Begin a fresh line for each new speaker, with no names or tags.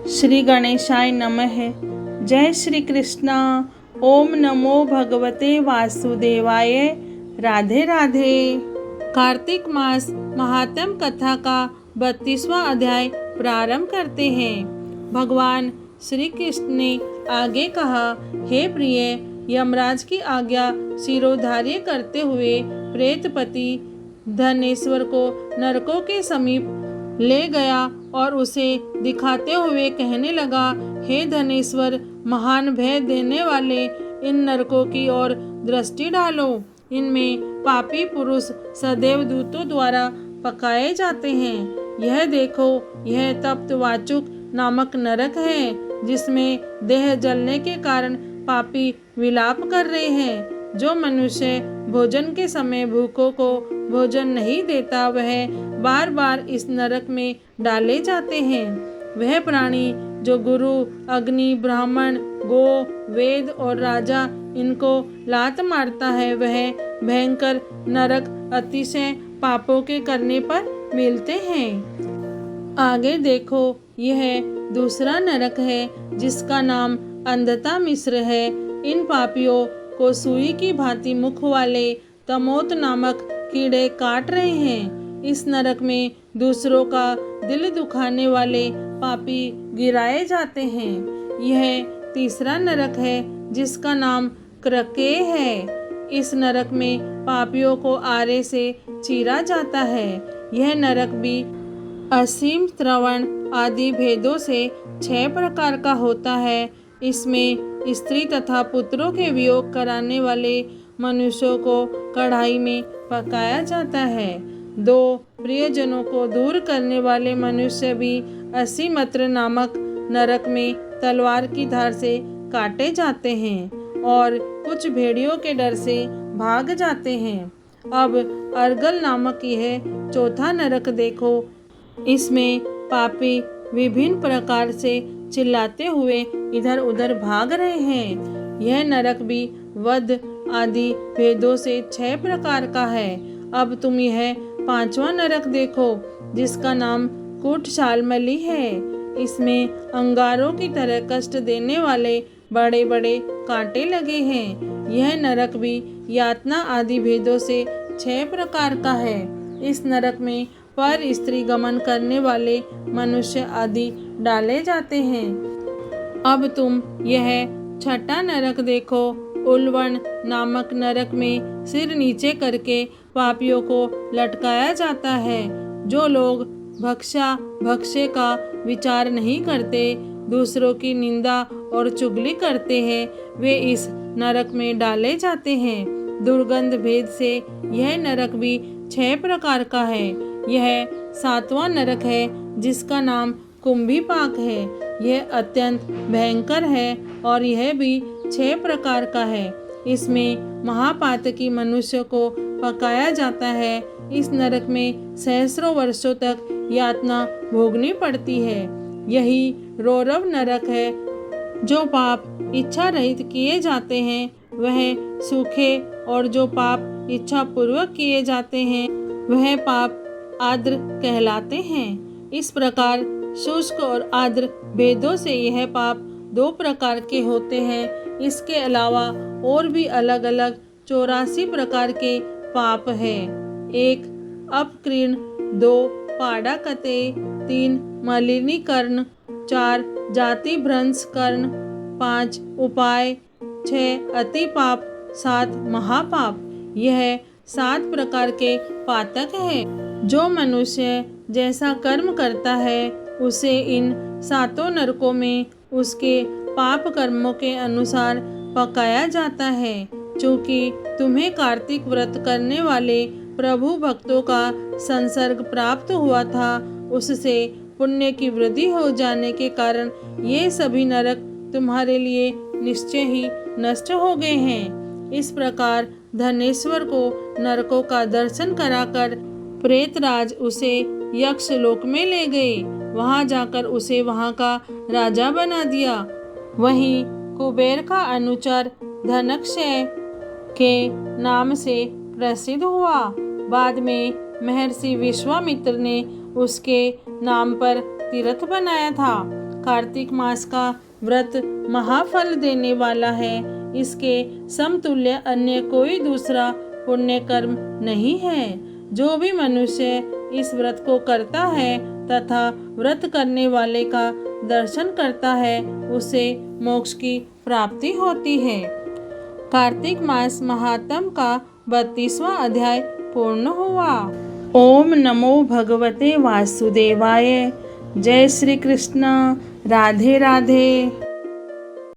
श्री गणेशाय नमः। जय श्री कृष्णा। ओम नमो भगवते वासुदेवाय। राधे राधे। कार्तिक मास महात्म कथा का 32वां अध्याय प्रारंभ करते हैं। भगवान श्री कृष्ण ने आगे कहा, हे प्रिय, यमराज की आज्ञा शिरोधार्य करते हुए प्रेतपति धनेश्वर को नरकों के समीप ले गया और उसे दिखाते हुए कहने लगा, हे धनेश्वर, महान भय देने वाले इन नरकों की ओर दृष्टि डालो। इनमें पापी पुरुष सदैव दूतों द्वारा पकाए जाते हैं। यह देखो, यह तप्त वाचुक नामक नरक है, जिसमें देह जलने के कारण पापी विलाप कर रहे हैं। जो मनुष्य भोजन के समय भूखों को भोजन नहीं देता, वह बार बार इस नरक में डाले जाते हैं। वह प्राणी जो गुरु, अग्नि, ब्राह्मण, गो, वेद और राजा इनको लात मारता है, वह भयंकर नरक अतिशय पापों के करने पर मिलते हैं। आगे देखो, यह दूसरा नरक है, जिसका नाम अंधता मिश्र है। इन पापियों को सुई की भांति मुख वाले तमोत नामक कीड़े काट रहे हैं। इस नरक में दूसरों का दिल दुखाने वाले पापी गिराए जाते हैं। यह तीसरा नरक है, जिसका नाम क्रके है। इस नरक में पापियों को आरे से चीरा जाता है। यह नरक भी असीम श्रवण आदि भेदों से 6 प्रकार का होता है। इसमें स्त्री तथा पुत्रों के वियोग कराने वाले मनुष्यों को कढ़ाई में पकाया जाता है। 2 प्रियजनों को दूर करने वाले मनुष्य भी असीमत्र नामक नरक में तलवार की धार से काटे जाते हैं और कुछ भेड़ियों के डर से भाग जाते हैं। अब अर्गल नामक यह चौथा नरक देखो। इसमें पापी विभिन्न प्रकार से चिल्लाते हुए इधर उधर भाग रहे हैं। यह नरक भी वध आदि भेदों से 6 प्रकार का है। अब तुम यह 5वां नरक देखो, जिसका नाम कूटशालमली है। इसमें अंगारों की तरह कष्ट देने वाले बड़े बड़े कांटे लगे हैं। यह नरक भी यातना आदि भेदों से 6 प्रकार का है। इस नरक में पर स्त्री गमन करने वाले मनुष्य आदि डाले जाते हैं। अब तुम यह 6ठा नरक देखो। उल्वन नामक नरक में सिर नीचे करके पापियों को लटकाया जाता है। जो लोग भक्ष्य का विचार नहीं करते, दूसरों की निंदा और चुगली करते हैं, वे इस नरक में डाले जाते हैं। दुर्गंध भेद से यह नरक भी 6 प्रकार का है। यह 7वां नरक है, जिसका नाम कुंभीपाक है। यह अत्यंत भयंकर है और यह भी 6 प्रकार का है। इसमें महापातकी मनुष्य को पकाया जाता है। इस नरक में सहस्रों वर्षों तक यातना भोगनी पड़ती है। यही रौरव नरक है। जो पाप इच्छा रहित किए जाते हैं वह सूखे, और जो पाप इच्छा पूर्वक किए जाते हैं वह पाप आर्द्र कहलाते हैं। इस प्रकार शुष्क और आर्द्र भेदों से यह पाप 2 प्रकार के होते हैं। इसके अलावा और भी अलग अलग 84 प्रकार के पाप हैं। 1 अपकृण, 2 पाड़ाकते, 3 मलिनीकरण, 4 जाति भ्रंश कर्ण, 5 उपाय, 6 अति पाप, 7 महापाप। यह 7 प्रकार के पातक हैं। जो मनुष्य जैसा कर्म करता है, उसे इन 7 नरकों में उसके पाप कर्मों के अनुसार पकाया जाता है। चूँकि तुम्हें कार्तिक व्रत करने वाले प्रभु भक्तों का संसर्ग प्राप्त हुआ था, उससे पुण्य की वृद्धि हो जाने के कारण ये सभी नरक तुम्हारे लिए निश्चय ही नष्ट हो गए हैं। इस प्रकार धनेश्वर को नरकों का दर्शन कराकर प्रेतराज उसे यक्ष लोक में ले गए। वहां जाकर उसे वहां का राजा बना दिया। वहीं कुबेर का अनुचर धनक्षय के नाम से प्रसिद्ध हुआ। बाद में महर्षि विश्वामित्र ने उसके नाम पर तीर्थ बनाया था। कार्तिक मास का व्रत महाफल देने वाला है। इसके समतुल्य अन्य कोई दूसरा पुण्य कर्म नहीं है। जो भी मनुष्य इस व्रत को करता है तथा व्रत करने वाले का दर्शन करता है, उसे मोक्ष की प्राप्ति होती है। कार्तिक मास महात्म का 32वां अध्याय पूर्ण हुआ। ओम नमो भगवते वासुदेवाय। जय श्री कृष्ण। राधे राधे।